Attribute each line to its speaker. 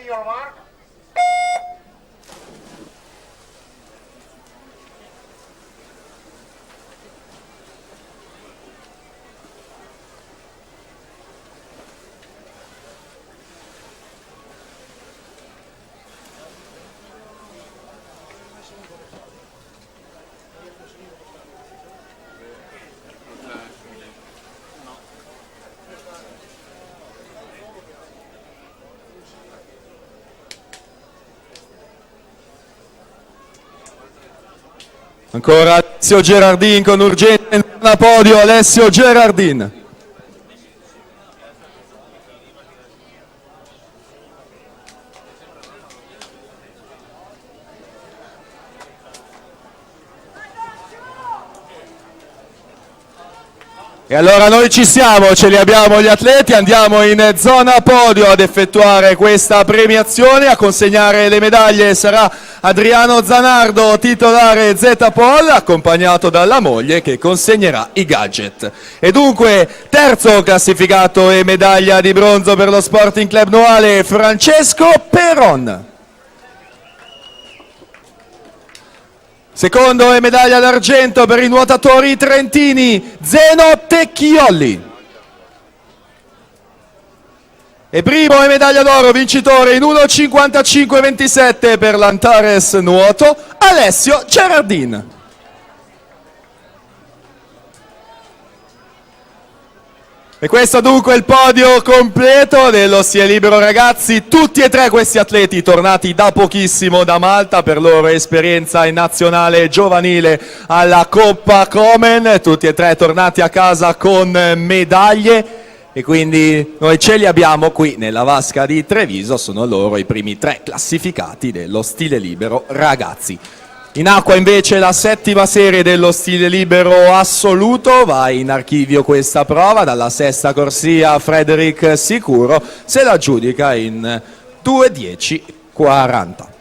Speaker 1: signor Mark.
Speaker 2: Ancora Alessio Gerardin con urgente a podio, Alessio Gerardin. E allora noi ci siamo, ce li abbiamo gli atleti, andiamo in zona podio ad effettuare questa premiazione, a consegnare le medaglie sarà Adriano Zanardo, titolare Z-Pol, accompagnato dalla moglie che consegnerà i gadget. E dunque terzo classificato e medaglia di bronzo per lo Sporting Club Noale, Francesco Peron. Secondo e medaglia d'argento per i nuotatori trentini, Zeno Tecchiolli. E primo e medaglia d'oro vincitore in 1.55.27 per l'Antares Nuoto, Alessio Gerardin. E questo dunque è il podio completo dello stile libero ragazzi, tutti e tre questi atleti tornati da pochissimo da Malta per loro esperienza in nazionale giovanile alla Coppa Komen, tutti e tre tornati a casa con medaglie e quindi noi ce li abbiamo qui nella vasca di Treviso, sono loro i primi tre classificati dello stile libero ragazzi. In acqua invece la settima serie dello stile libero assoluto, va in archivio questa prova, dalla sesta corsia Frederic Sicuro se la aggiudica in 2:10:40.